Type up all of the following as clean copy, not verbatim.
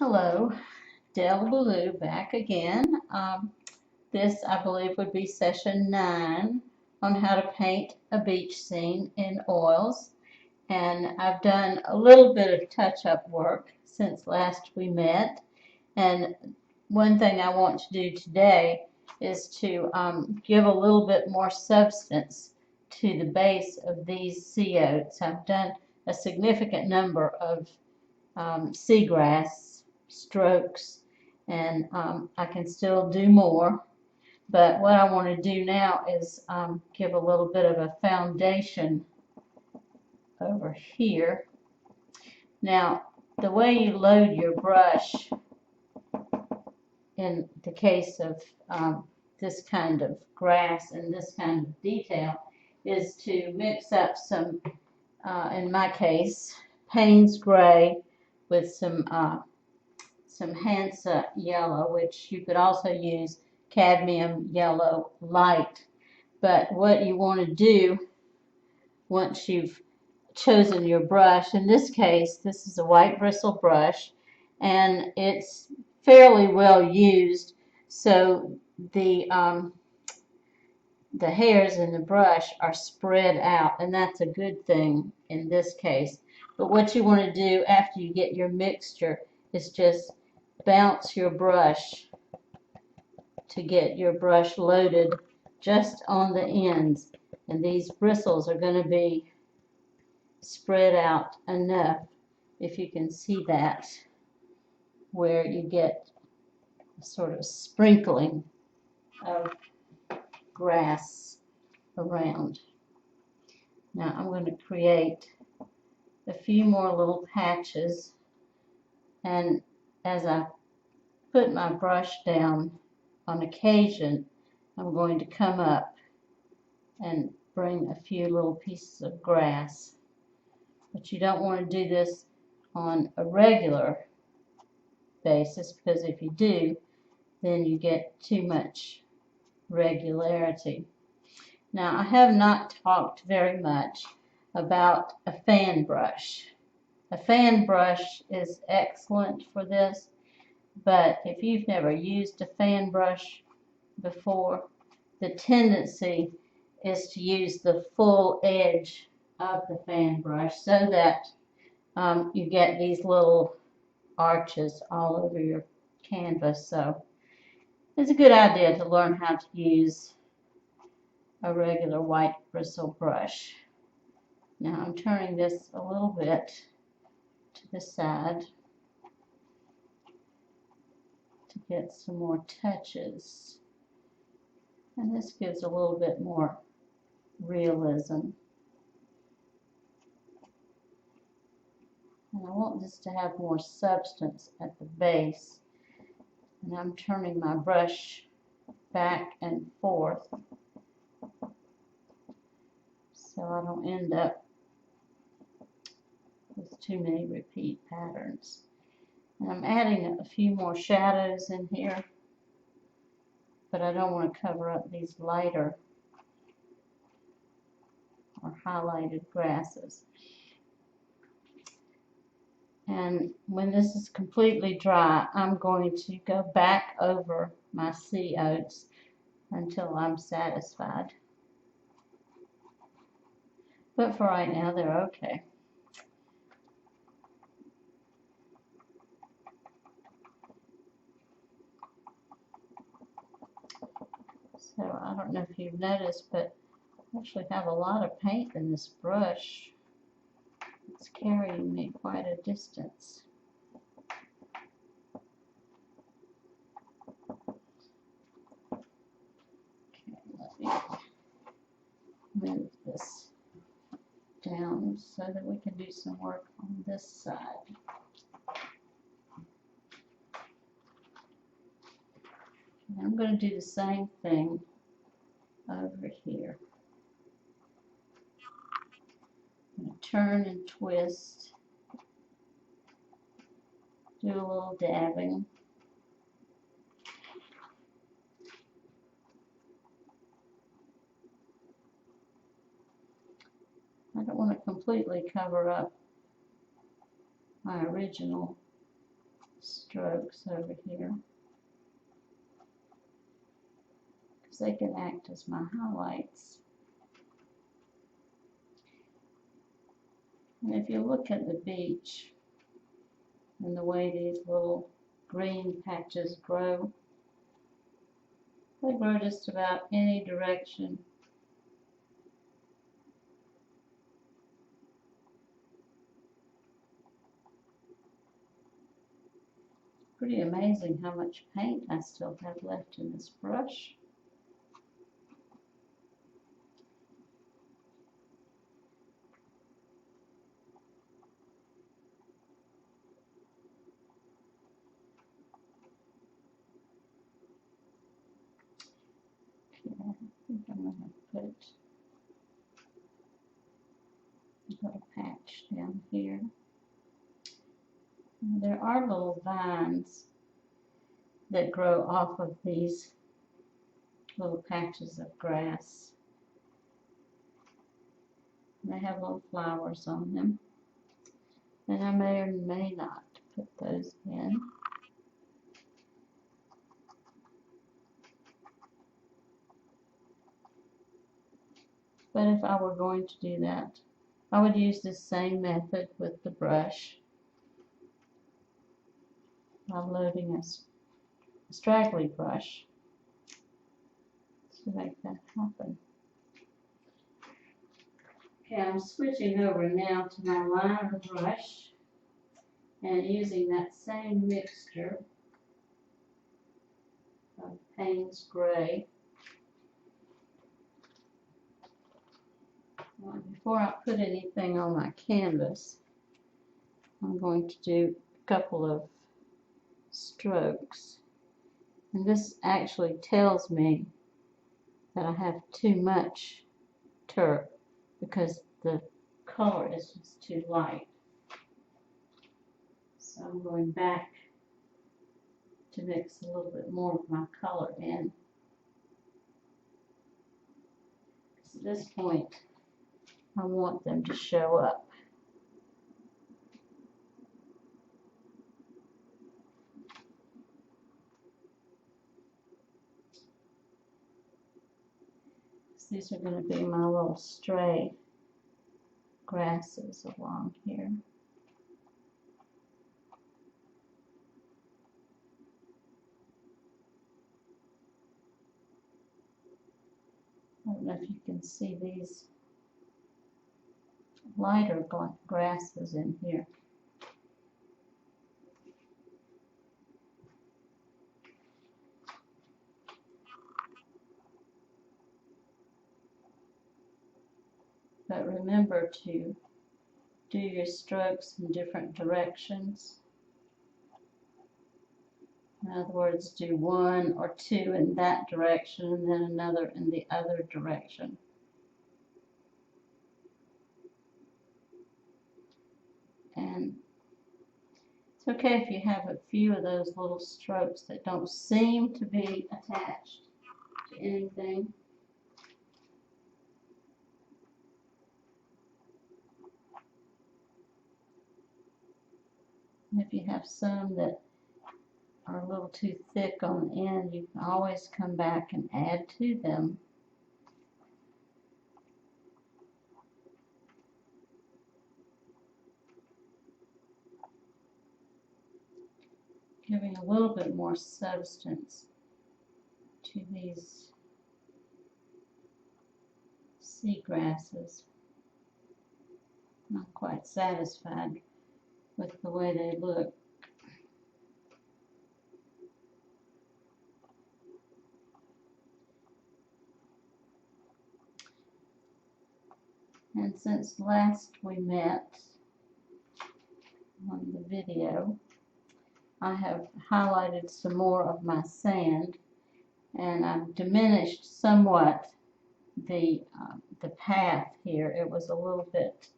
Hello, Del Ballou back again. This, I believe, would be session 9 on how to paint a beach scene in oils. And I've done a little bit of touch-up work since last we met. And one thing I want to do today is to give a little bit more substance to the base of these sea oats. I've done a significant number of seagrass strokes, and I can still do more. But what I want to do now is give a little bit of a foundation over here. Now, the way you load your brush in the case of this kind of grass and this kind of detail is to mix up some, in my case, Payne's Gray with some Hansa yellow, which you could also use cadmium yellow light. But what you want to do once you've chosen your brush, in this case, this is a white bristle brush, and it's fairly well used, so the hairs in the brush are spread out, and that's a good thing in this case. But what you want to do after you get your mixture is just bounce your brush to get your brush loaded just on the ends, and these bristles are going to be spread out enough, if you can see that, where you get a sort of sprinkling of grass around. Now I'm going to create a few more little patches, and as I put my brush down, on occasion I'm going to come up and bring a few little pieces of grass. But you don't want to do this on a regular basis, because if you do, then you get too much regularity. Now, I have not talked very much about a fan brush. A fan brush is excellent for this, but if you've never used a fan brush before, the tendency is to use the full edge of the fan brush so that you get these little arches all over your canvas. So it's a good idea to learn how to use a regular white bristle brush. Now I'm turning this a little bit to the side to get some more touches. And this gives a little bit more realism. And I want this to have more substance at the base. And I'm turning my brush back and forth so I don't end up with too many repeat patterns. And I'm adding a few more shadows in here, but I don't want to cover up these lighter or highlighted grasses. And when this is completely dry, I'm going to go back over my sea oats until I'm satisfied. But for right now, they're okay. So I don't know if you've noticed, but I actually have a lot of paint in this brush. It's carrying me quite a distance. Okay, let me move this down so that we can do some work on this side. And I'm going to do the same thing over here. I'm going to turn and twist, do a little dabbing. I don't want to completely cover up my original strokes over here, because they can act as my highlights. And if you look at the beach and the way these little green patches grow, they grow just about any direction. Pretty amazing how much paint I still have left in this brush. Okay, I think I'm going to put a little patch down here. And there are little vines that grow off of these little patches of grass. They have little flowers on them, and I may or may not put those in. But if I were going to do that, I would use the same method with the brush by loading a straggly brush to make that happen. Okay, I'm switching over now to my liner brush and using that same mixture of Payne's Gray. Well, before I put anything on my canvas, I'm going to do a couple of strokes. And this actually tells me that I have too much turp because the color is just too light. So I'm going back to mix a little bit more of my color in. At this point, I want them to show up. So these are going to be my little stray grasses along here. I don't know if you can see these lighter grasses in here. But remember to do your strokes in different directions. In other words, do one or two in that direction and then another in the other direction. And it's okay if you have a few of those little strokes that don't seem to be attached to anything. And if you have some that are a little too thick on the end, you can always come back and add to them. Giving a little bit more substance to these seagrasses. Not quite satisfied with the way they look. And since last we met on the video, I have highlighted some more of my sand, and I've diminished somewhat the path here. It was a little bit,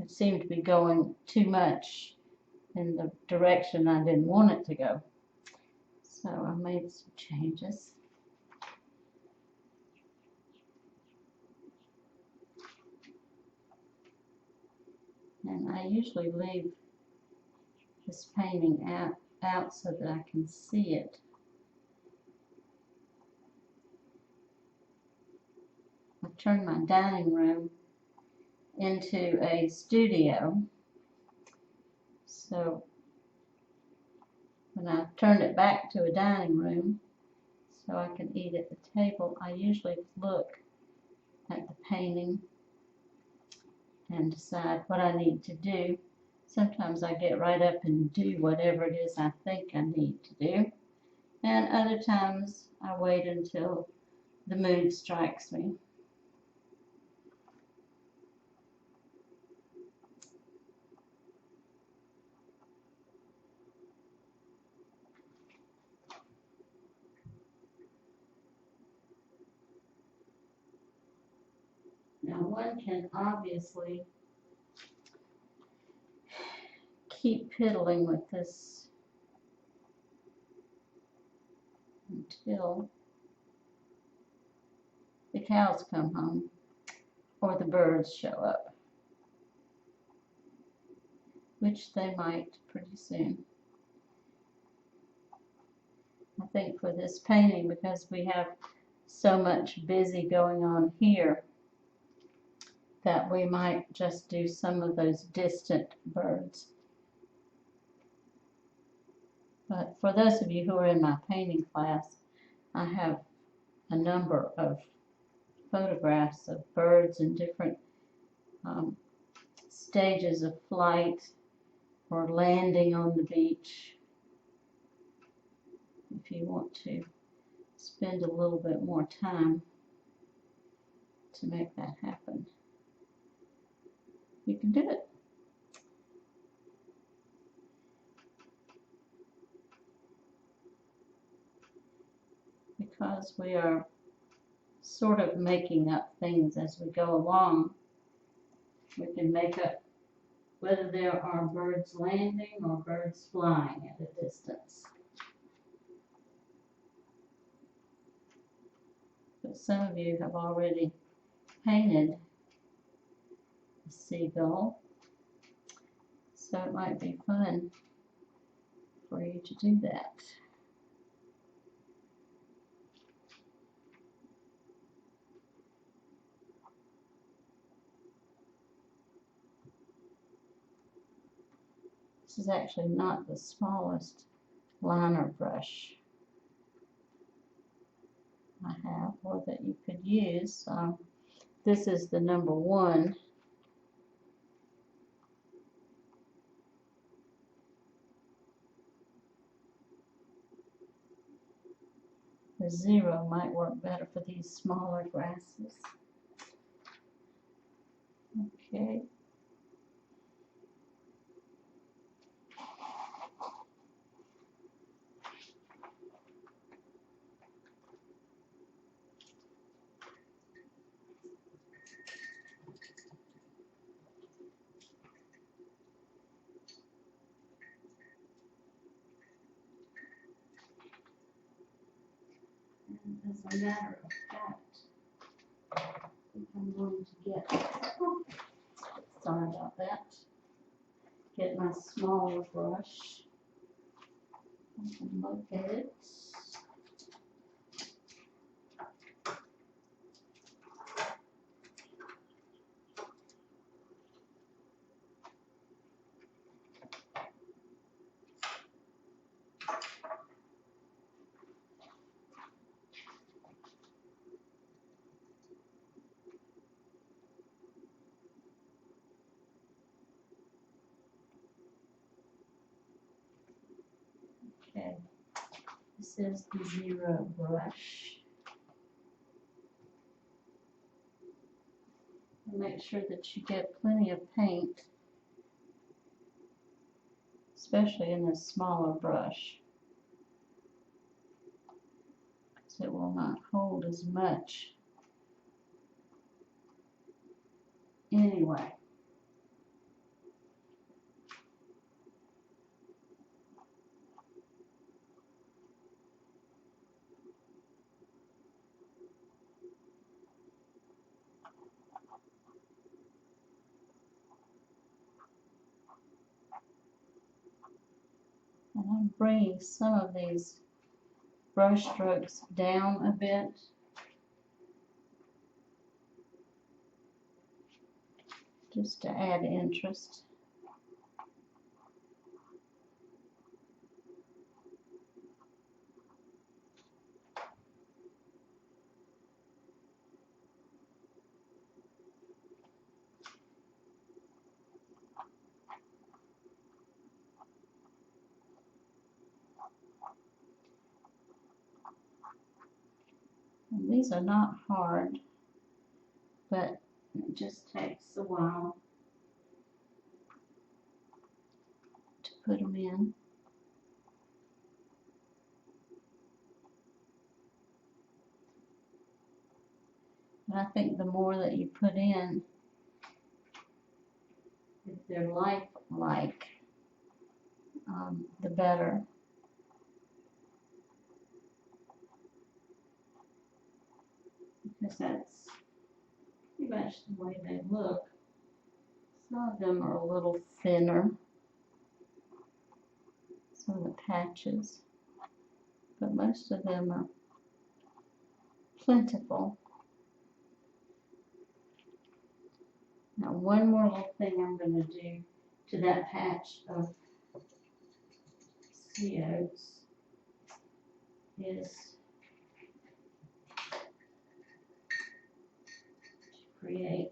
it seemed to be going too much in the direction I didn't want it to go. So I made some changes. And I usually leave this painting out so that I can see it. I've turned my dining room into a studio. So when I turn it back to a dining room so I can eat at the table, I usually look at the painting and decide what I need to do. Sometimes I get right up and do whatever it is I think I need to do. And other times I wait until the mood strikes me. Now one can obviously keep piddling with this until the cows come home or the birds show up, which they might pretty soon. I think for this painting, because we have so much busy going on here, that we might just do some of those distant birds. But for those of you who are in my painting class, I have a number of photographs of birds in different stages of flight or landing on the beach. If you want to spend a little bit more time to make that happen, you can do it. Because we are sort of making up things as we go along, we can make up whether there are birds landing or birds flying at a distance. But some of you have already painted a seagull, so it might be fun for you to do that. This is actually not the smallest liner brush I have, or that you could use. This is the number 1. The 0 might work better for these smaller grasses. Okay. As a matter of fact, I think I'm going to get, sorry about that, get my smaller brush. I can look at it. Okay, this is the 0 brush. Make sure that you get plenty of paint, especially in this smaller brush, because it will not hold as much anyway. And I'm bringing some of these brush strokes down a bit, just to add interest. And these are not hard, but it just takes a while to put them in. And I think the more that you put in, if they're lifelike, the better. Because that's pretty much the way they look. Some of them are a little thinner, some of the patches, but most of them are plentiful. Now, one more little thing I'm going to do to that patch of sea oats is to create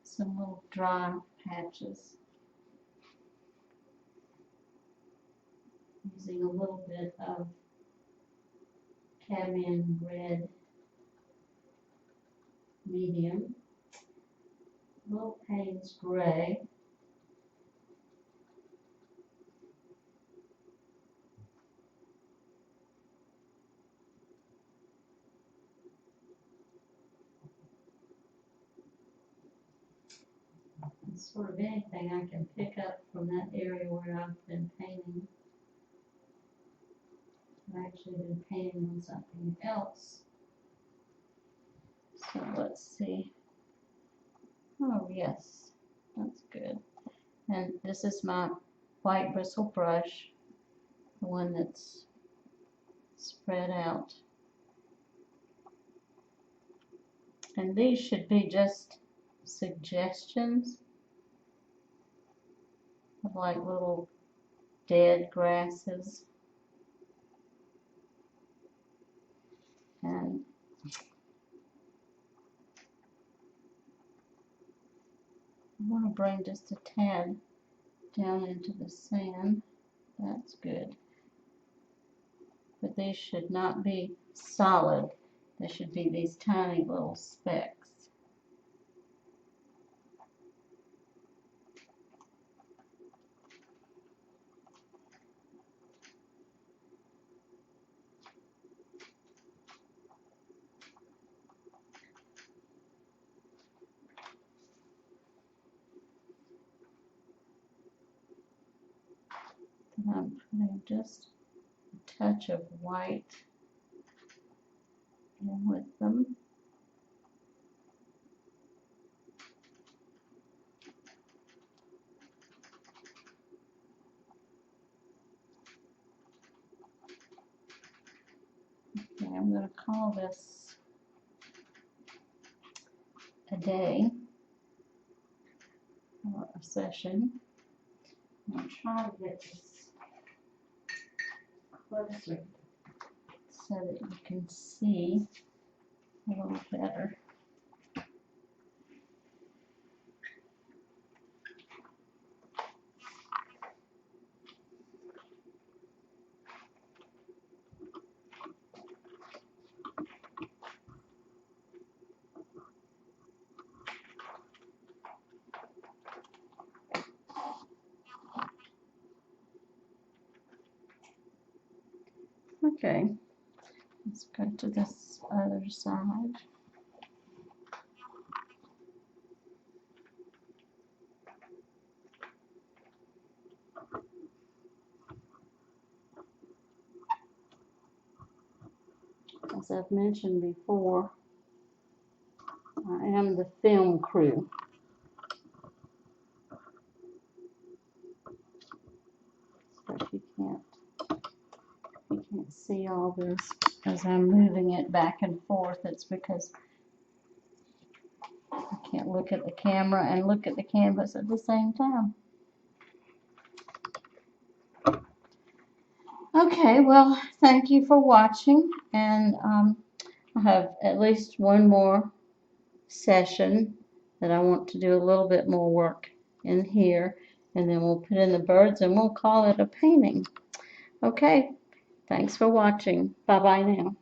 some little dry patches using a little bit of cadmium red medium, little Payne's gray, and sort of anything I can pick up from that area where I've been painting. I've actually been painting on something else. So let's see. Oh yes, that's good. And this is my white bristle brush, the one that's spread out. And these should be just suggestions of like little dead grasses. And I want to bring just a tad down into the sand. That's good. But these should not be solid. They should be these tiny little specks. And I'm putting just a touch of white in with them. Okay, I'm going to call this a day or a session. I'm going to try to get this closer so that you can see a little better. Okay, let's go to this other side. As I've mentioned before, I am the film crew. see all this as I'm moving it back and forth. It's because I can't look at the camera and look at the canvas at the same time. Okay, well, thank you for watching, and I have at least one more session that I want to do a little bit more work in here, and then we'll put in the birds and we'll call it a painting. Okay, thanks for watching. Bye-bye now.